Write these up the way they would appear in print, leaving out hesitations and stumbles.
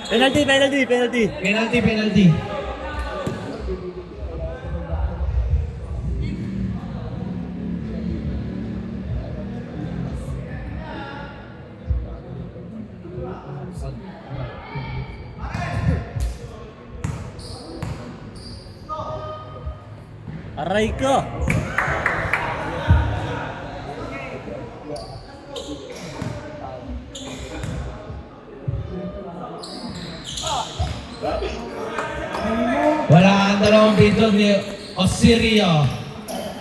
Penalty, penalty, penalty. Penalty, penalty. Aray ko. Wala ang dalawang bidog ni Osirio.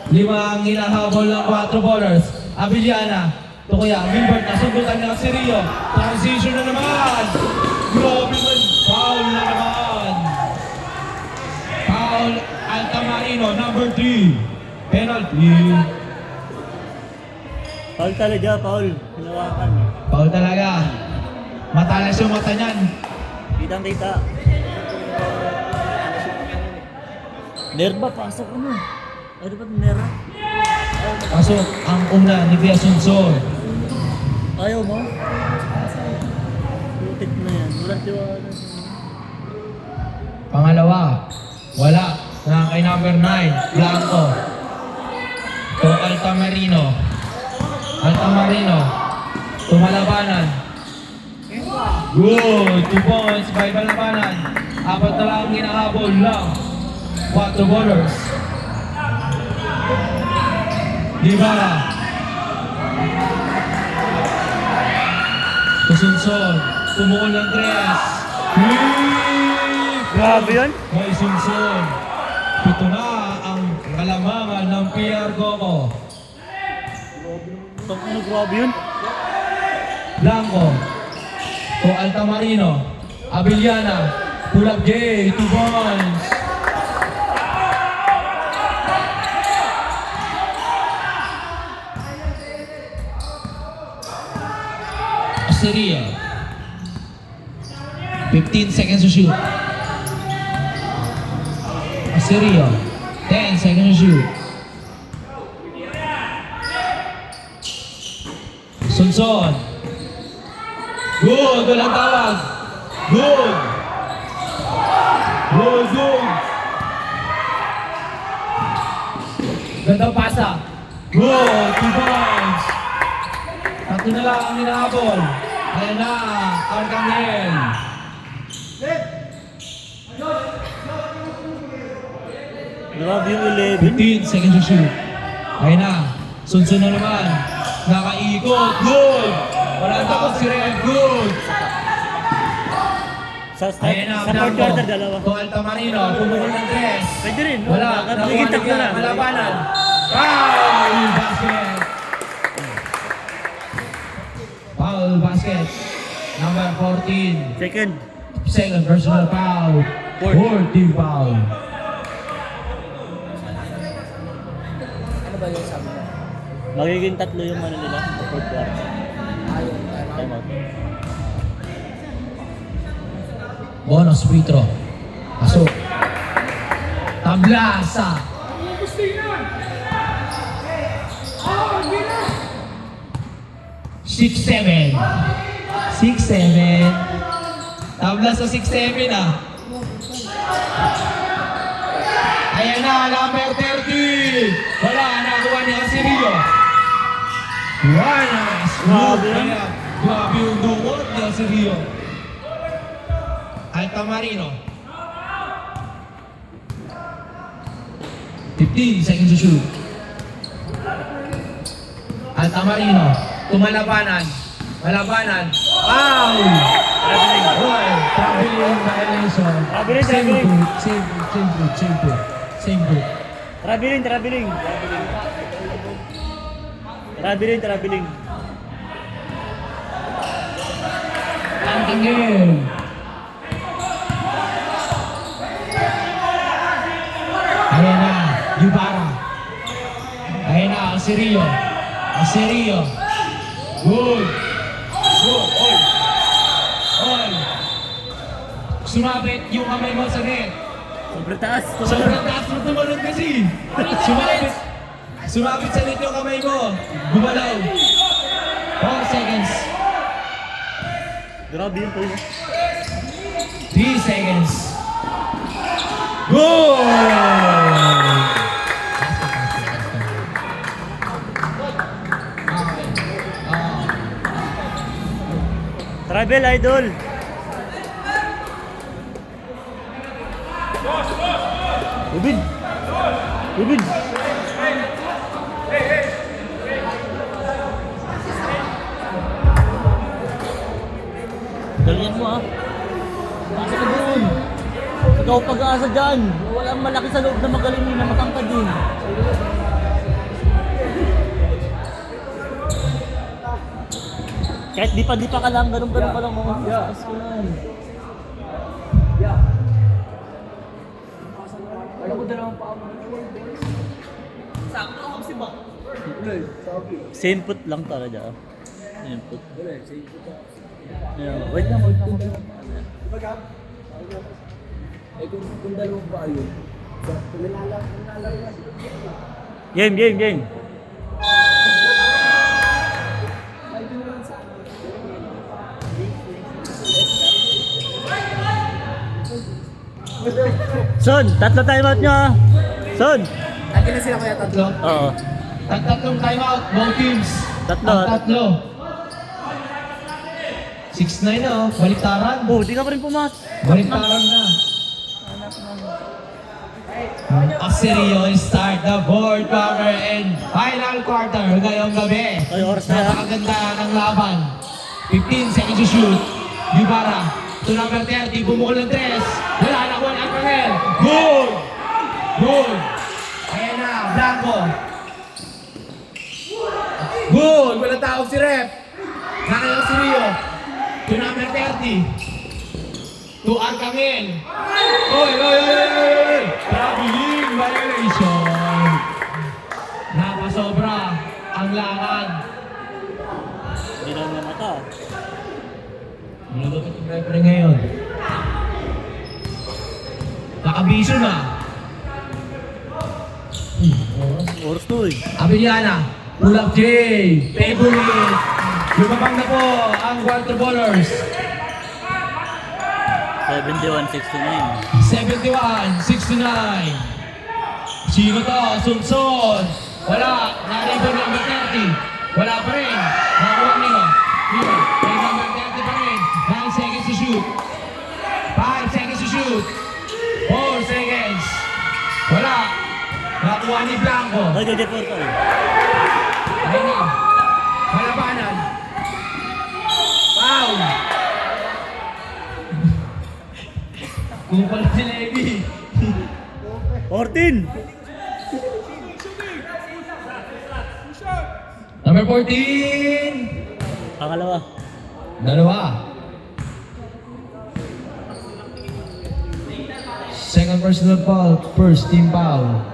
5 ang hinahabol ng 4 ballers. Abiliana. Ito kuya, Gilbert, nasugutan ni Osirio. Transition na naman. Grabe man. Foul na naman. Foul Altamarino, number 3. Penalty. Paul talaga, Paul. Hinawakan. Foul talaga. Matalas yung mata niyan. Kitang-kita. Nerba, pasok ko mo. Ay, dapat nera. Pasok ang una ni Pia Sunson. Ayaw mo? Putik na yan. Walang tiwala. Pangalawa, wala na kay number 9, Blanco. To Altamarino. Altamarino. Tumalabanan. Good! 2 points by Balabanan. 4 na lang ang hinahabol lang. 4 ballers. Divara. Kusunson. Tumukol ng 3. Grabe yun? Kay Sunson. 7 na ang kalamangan ng PR Goco. Ano, grabe yun? Blanco. To Altamarino. Abiliana. Pull up J. 2 points. Syria. 15 seconds to shoot. Syria. 10 seconds to shoot. Sunson. Good. Walang tawag. Good. Good. Good. Gandang pasa. Good. 2 points. 3 na lang ang hinahabol. Ayan na, Arcangel. Grabe yung 11. 15 seconds to shoot. Ayan na, Sunsun na naman. Nakaikot, good! Wala tawag si Red, good! Sa Ayan na, fourth quarter, dalawa. To Altamarino, pumukol ng 3. Pwede rin. Wala, Naging tatlo na. malabanan. Foul basket! Foul basket. Number 14. Second personal foul. Fourth team foul. Ano ba yung sabi mo? Magiging tatlo yung ano nila. Sa fourth quarter. Time out. Bonus free throw. Pasok. Tablasa. 6-7. 6-7. Tabla sa 6-7 ah. Ayan na, number 30. Wala, nakuha ni Asirio. Wala. Grabe yan. Grabe yung dumot ni Asirio. Altamarino. 15 seconds to shoot. Altamarino. Tumalabanan. Malabanan. Foul! Traveling. Roy, traveling violation. Traveling, Same traveling. group, same group, same group, same group. Same group. Traveling. Ang tingin. Ayan na, Yubara. Ayan na, Asirio. Asirio. Good. Good. Oy. Oy. Sumabit yung kamay mo sa net. Sobrang taas. Sobrang taas mo tumalon kasi. Sumabit. Sumabit sa net yung kamay mo. Gumalaw. 4 seconds. Grabe yun po yun. 3 seconds. Goal! Travel, idol. Ubin. Ubin. Galingan mo ah. Nasa ka doon. Ikaw pag-aasa dyan. Walang malaki sa loob na magaling na matangkad din. Kahit di pa ka lang, ganun ka lang mga taas ko lang. Same put lang talaga. Same put. Yeah, wait lang. Kung dalawang ba yun, Game. Son, tatlo timeout nyo ah. Son. lagi na sila kaya tatlo. Oo. Tatlong timeout, both teams. Tatlo. Ang tatlo. 6-9 na oh, baliktaran. Oh, di ka pa rin pumas. Baliktaran na. Aserio start the fourth quarter and final quarter ngayong gabi. Ay, oras na yan. Napakaganda ng laban. 15 seconds to shoot. Yubara to number 30, bumukol ng 3. Wala na ko ang Angel. Good! Good! Ayan na, Blanco. Good! Walang tao si Rep. Nakayang si Rio. To number 30. To Arcangel. Oy! Traveling violation. Napasobra ang lakad. Hindi na mga mata. Nilulupit yung referee ngayon. Nakabiso na. Oras to eh. Abiliana, pull up J, favorite. Lumabang na po ang water ballers. 71-69. 71-69. Sino to? Sunson. Wala. Naribo number 30. Wala pa rin. Nakuha nyo. Here. May number 30 pa rin. 9 seconds to shoot. 5 seconds to shoot. 4 seconds. Wala. Nakuha ni Blanco. Ay, gagawin po ito. Ayun na. Malabanan. Foul. Kung pala si Levy. 14! Number 14. Pangalawa. Dalawa. Second personal foul, first team foul.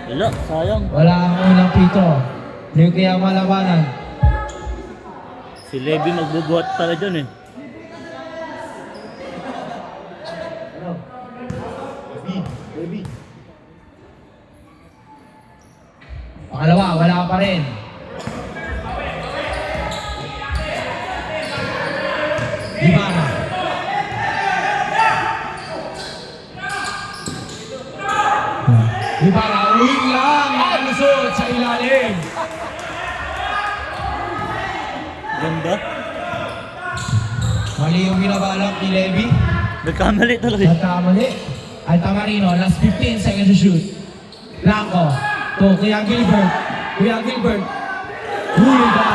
Wala, sayang. Wala ang unang pito. Hindi kaya malabanan. Si Levy magbubuhat pala dyan eh. Pangalawa, wala ka pa rin. Ibarra. Ibarra, uwing lang alusot sa ilalim. Ganda. Mali yung binabalak ni Levy. Nagkamali talaga. Nagkamali. Altamarino, last 15 seconds to shoot. Blanco. To Kuya Gilbert. Kuya Gilbert. Huli ka.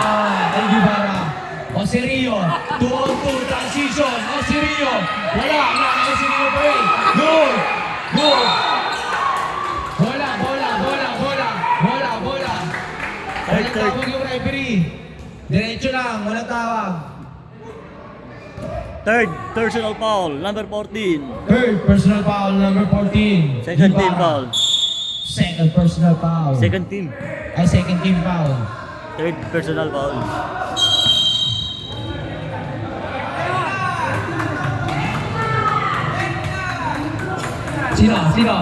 Kay Ibarra. Oserio. 2-on-2 transition. Oserio. Wala. Nakakay si Rio pa rin. Good. Good. Bola. Walang tawag yung referee. Diretso lang. Walang tawag. Third personal foul, number 14. Third personal foul, number 14. Second team Ibarra. foul. Second personal foul. Second team. Ay, second team foul. Third personal foul. Sino?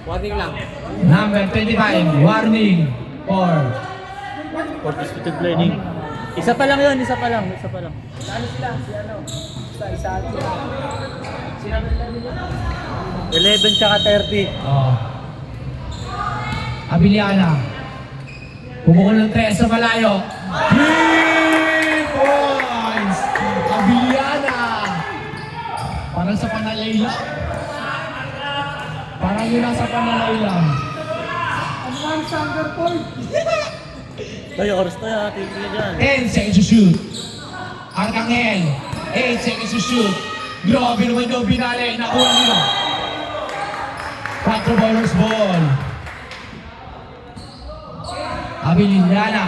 Warning lang. Number 25, warning for For disputed learning. Isa pa lang yun, isa pa lang. Ano sila? Si ano? Isa. Sinabi nila nila. 11 tsaka 30. Oh. Abiliana. Pumukol ng 3 sa malayo. 3 points! Abiliana! Parang sa panalay lang. Parang yun nasa panalay lang. Tayo, oras tayo. Tingin nyo dyan. 10 seconds to shoot. Arcangel. 8 seconds to shoot. Grabe naman yung binali. Nakuha nila. 4 ballers ball. Abiliana.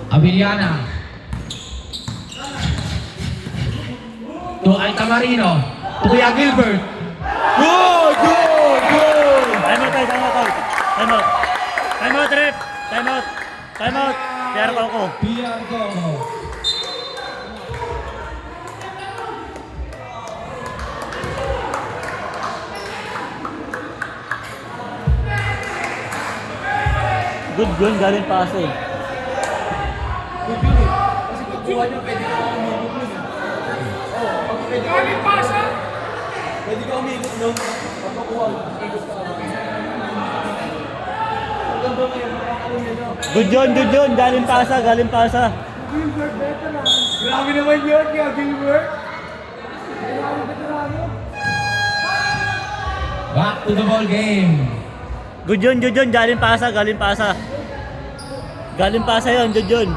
Abiliana. To Altamarino. To Kuya Gilbert. Good! Time out tayo, time out. Time out, ref. Time out. PR ko ako. PR ko. Good yun, galing pasa eh. Good yun eh. Kasi pagkuha nyo, pwede ka umikot nun eh. Oo, pag pwede ka umikot. Pwede ka umikot nun. Pag pagkuha mo, ikot ka lang. Hanggang ba kayo, makakakuha nyo. Good yun, galing pasa. Grabe naman yun, kaya Gilbert. Back to the ball game. Good yun, galing pasa. Galing pasa yun, good yun.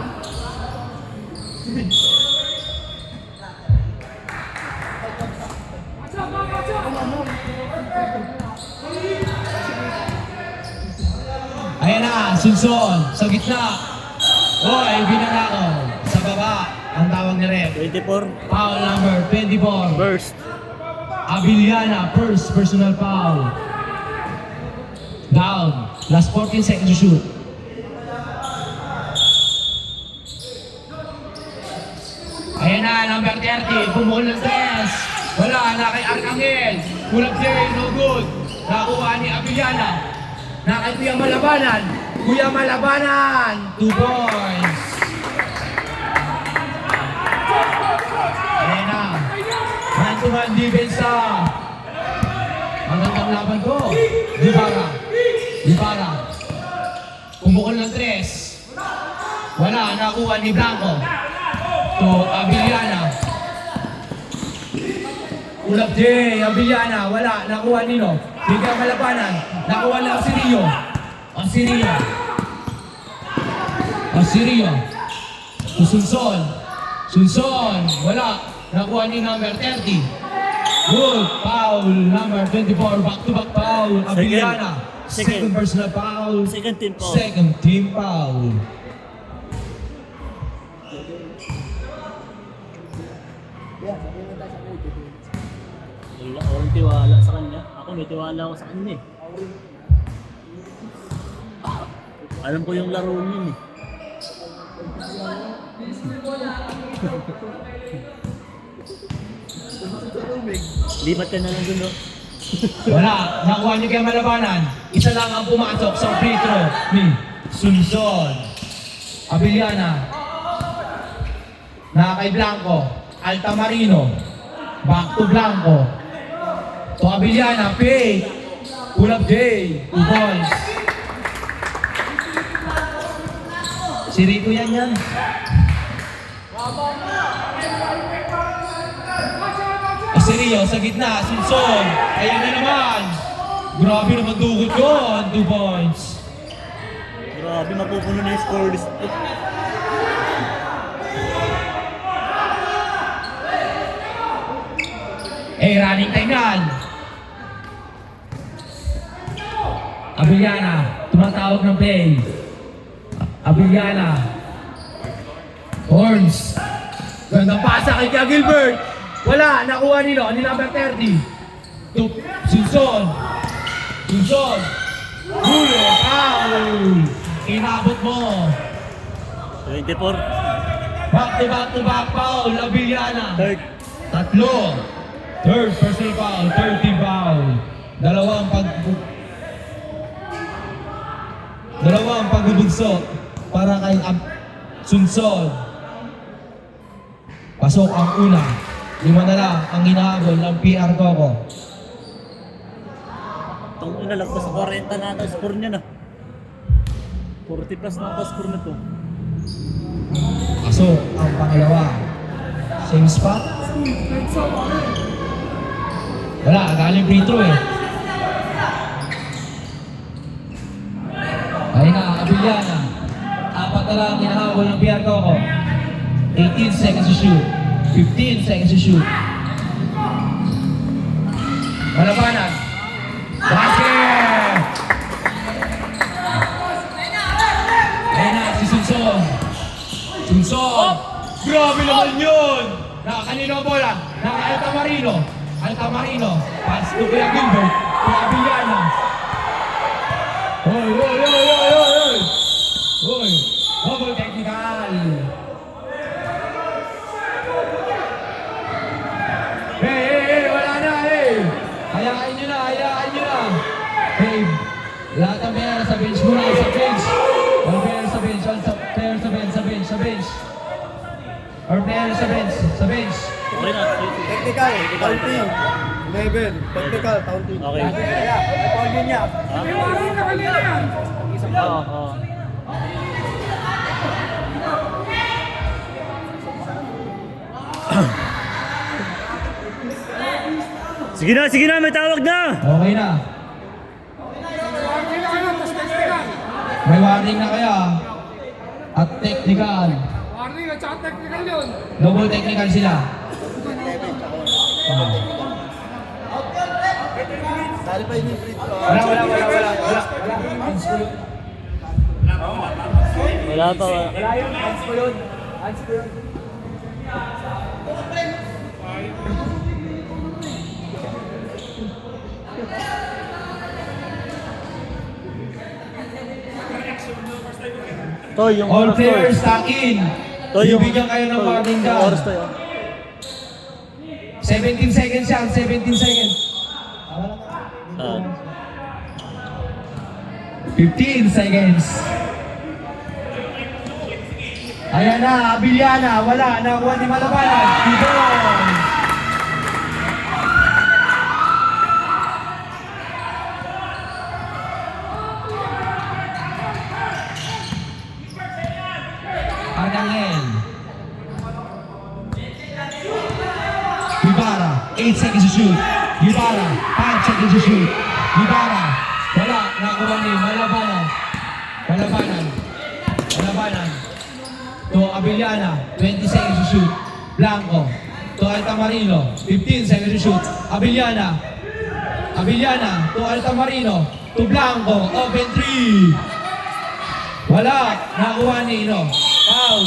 Ayan na, Sunson, sa gitna. Hoy, binanako. Sa baba, ang tawag ni Rep. 24, Foul number 24. burst. Abiliana, first personal foul. Down. Last 14 seconds to shoot. Ayan na, number 30. Pumukol ng 3. Wala, na kay Arcangel. Kulap Jerry, no good. Nakuha ni Abiliana. Na kay Kuya Malabanan. 2 points. Ayan na. Man-to-man defense na. Magandang laban ko. Ibarra. Pumukol ng 3. Wala, nakuha ni Blanco. To Abiliana. Ulap J, Abiliana. Wala, nakuha nino. Bigyan Malabanan. Nakuha na Osirio. To Sunson. Wala, nakuha ni number 30. Good, foul, number 24, back-to-back foul, Abiliana. Second personal foul. Second team foul. Second team foul. Wala akong tiwala sa kanya. Ako may tiwala ako sa kanya eh. Alam ko yung laro niya eh. Lipat ka na lang dun, no? Wala, nakuha niyo kay Malabanan. Isa lang ang pumasok sa free throw ni Sunson. Abiliana. Na kay Blanco. Altamarino. Back to Blanco. To Abiliana, fake. Pull up J. 2 points. Si Rico yan. Osirio sa gitna, Sunson. Ayan na naman. Grabe naman dugot yun. 2 points. Grabe, mapupuno na yung score list. Running time yan. Abiliana, tumatawag ng play. Abiliana. Horns. Gandang pasa kay Kuya Gilbert. Wala, nakuha ni number 30. Sunson. Hulo, foul. Inabot mo. 24. Back-to-back foul, Abiliana. Third. Tatlo. Third personal foul, 30 foul. Dalawang Dalawang pagbubugso para kay Sunson. Pasok ang una. 5 na lang ang hinahabol ng PR Coco. Itong inalagpas sa 40 na ata score niya na. 40 plus na ata score na to. Pasok ang pangalawa. Same spot. Wala, galing free throw eh. Ayun na, Abiliana. 4 na lang ang hinahabol ng PR Coco. 18 seconds to shoot. 15 seconds to shoot. Malabanan. Basket! Ayun na, si Sunson. Sunson! Grabe naman yun! Kanino ang bola? Altamarino. Altamarino. Pass to Kuya Gilbert. Kuya Abiliana. Hoy! Hoy! Double technical. Hey! Wala na, hey! Hayaan nyo na! Hey! Lahat ng player sa bench muna, sa bench! All player sa bench, sa bench! All player sa bench! Okay na. Technical, counting. 11. Technical, counting. Okay. May foul din niya. Oo. Sige na, may tawag na! Okay na. May warning na kaya. At technical. Warning at saka technical yun. Double technical sila. Dali pa yung free throw. Wala. Wala pa. Wala yun, hands ko yun. To, yung All oras to. players tag in. To, yung Bibigyan kayo ng warning yung down. oras to yun. 17 seconds yan, 17 seconds. 15 seconds. Ayan na, Abiliana, wala, nakuha ni Malabanan. Ibon! Adangel. Ibarra, 8 seconds to shoot. Ibarra, 5 seconds to shoot. Ibarra, wala, nakuha ni Malabanan. To Abiliana, 20 seconds to shoot. Blanco, to Altamarino, 15 seconds to shoot. Abiliana, to Altamarino, to Blanco, open 3. Wala, nakuha ni Ino. Foul.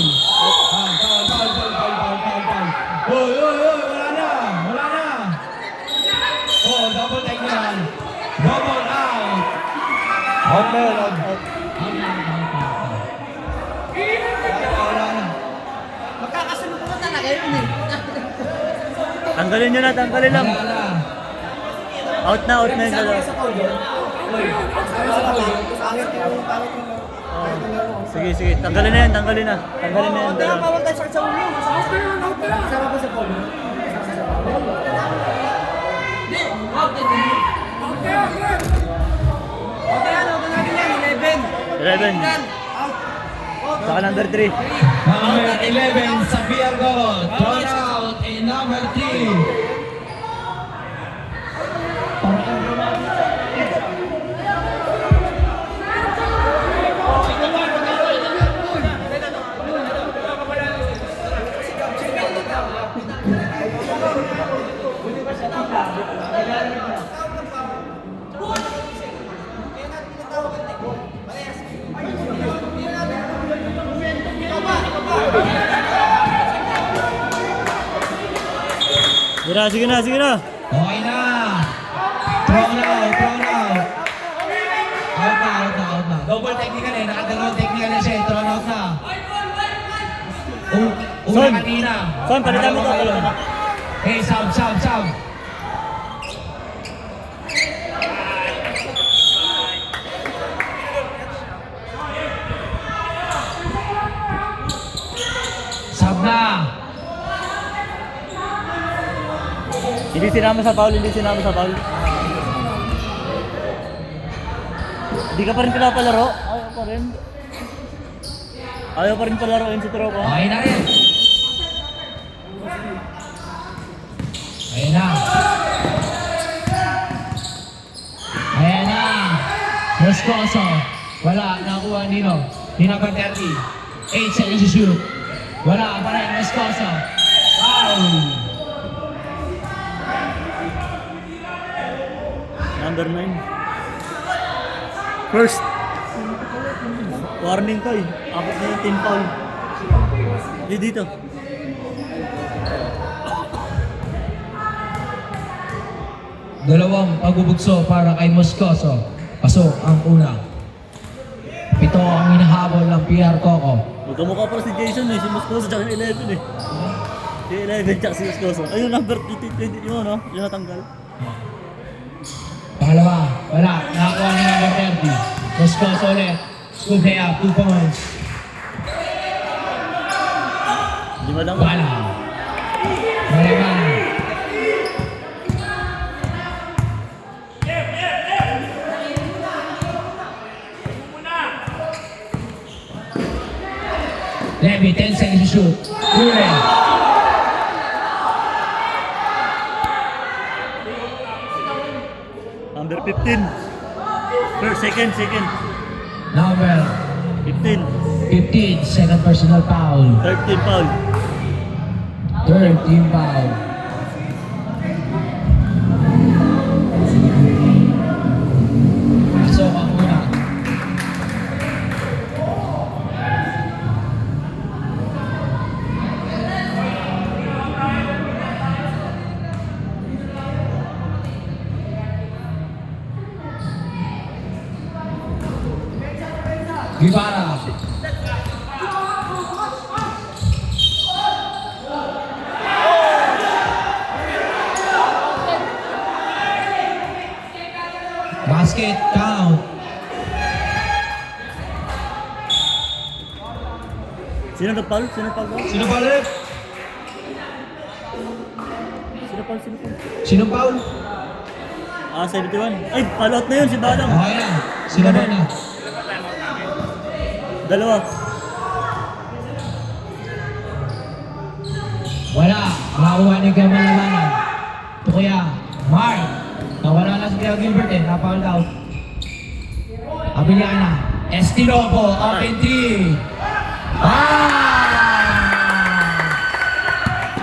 Oy, wala na. Oh, double technical. Double out. Out na yun, out. Wala na. Magkakasunod ko talaga yun eh. Tanggalin nyo na, tanggalin lang. Wala na. Out na yung dalawa. Sige, tanggalin na yan dalawa. Bawal tayo sakit sa ulo. Out na yun, out na yun. Sama pa sa foul. Out na yun, Red. Natin yan, 11. 11. Saka number 3. Number 11 sa Piergo. Thrown out in number 3. Sige na. Okay na. Thrown out. Out na. Double technical eh. Nakadalawang technical na siya. Thrown out na. Una Son. kanina. Son, palitan mo to. Hey, sub. na. Hindi sinama sa foul, hindi sinama sa foul. Hindi ka pa rin pinapalaro? Ayaw pa rin. Ayaw pa rin palaroin si Tropa. Okay na rin. Ayan na. Ayan na. Moscoso. Wala. Nakuha Nino. Nino pa 30. 8 seconds to shoot. Wala pa rin. Moscoso. Foul. Number 9. First. Warning to eh. Apat na yung team foul. Hindi dito. Dalawang pagbubugso para kay Moscoso. Pasok ang una. 7 ang hinahabol ng PR Coco. Magkamukha pa si Jason eh. Si Moscoso tsaka si 11 eh. Si 11 tsaka si Moscoso. Ayun, number 20 yun ano. Yung natanggal. Pangalawa, wala. Nakakuha ni number 30. Moscoso ulit. Scoop layup, 2 points. Hindi mo lang. Wala. Wala. Levy, 10 seconds to shoot. Huli. Number 15. First, second. Number 15. 15, second personal foul. 13 foul. Third team foul. Pasok ang una. Guevara. Basket count. Sino nag-foul? Sino nag-foul ba? Sino foul ulit? Sino foul? Sino foul? Ah, 71. Ay, foul out na yun si Balang. Okay na. Sino ba na? Dalawa. Wala. Makakuha ni Gamal Labanan. Ito kaya. Mark. Nawala na si Kuya Gilbert eh. Na-foul out. Abiliana. Estinopo. Open 3.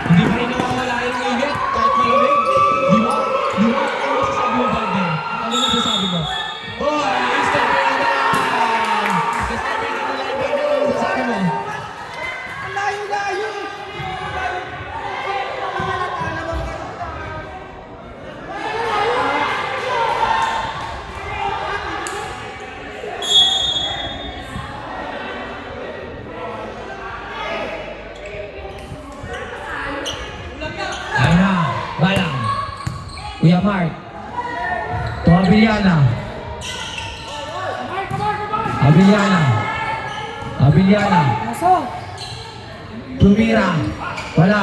Hindi pa rin nawawala yung ingat. Kahit malamig. Di ba? Ano masasabi mo ba din? Ano masasabi mo? Oh, Mr. Bernard! Mr. Bernard, ano masasabi mo? Ang layo-layo. Ayun na, Balang. Kuya Mark. To Abiliana. Abiliana. Tumira. Wala.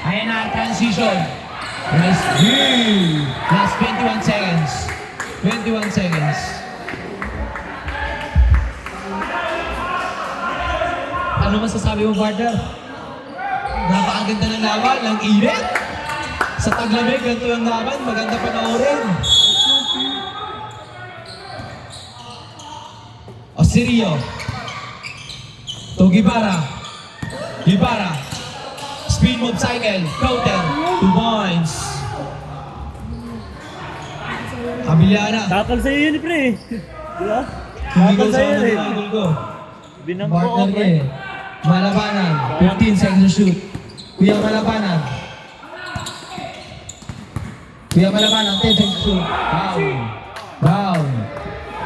Ayun na, transition. Nice view. Last 21 seconds. 21 seconds. Ano masasabi mo, partner? Napakaganda ng laban, ang init. Sa taglamig, ganito yung laban, maganda panoorin. Osirio. To Guevara. Speed move cycle. Counter. 2 points. Abiliana. Takal sa'yo yun, pre. Di ba? Hindi ko Takal sa sa'yo ano eh. yung idol ko. Binangko ko, Partner pre. niya eh. Malabanan. 15 seconds to shoot. Kuya Malabanan. 10 seconds to shoot. Down.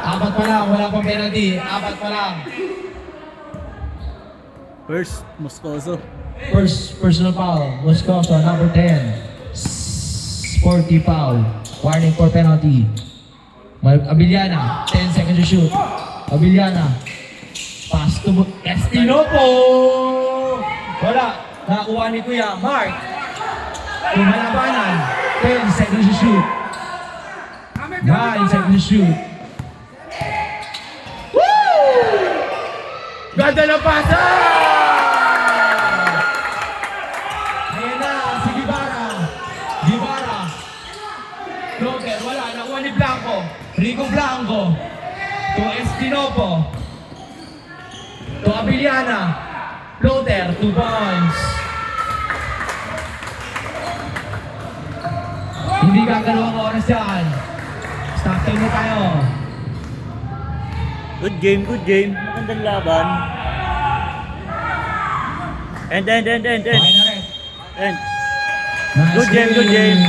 4 pa lang. Wala pang penalty. 4 pa lang. First, Moscoso. First personal foul. Moscoso, number 10. Sporty foul. Warning for penalty. Abiliana, 10 seconds to shoot. Abiliana. Pass to Estinopo! Wala. Nakakuha ni Kuya Mark. Lumalabanan. 10 seconds to shoot. 9 seconds to shoot. Woo! Ganda ng pasa! Ayan na, si Guevara. Guevara. Floater, wala. Nakuha ni Blanco. Rico Blanco. To Estinopo. To Abiliana. Floater, 2 points. Hindi kagalawang oras yan. Stop time na tayo. Good game, good game. Magandang laban. End. Okay na rin. End. Nice Good game, good game.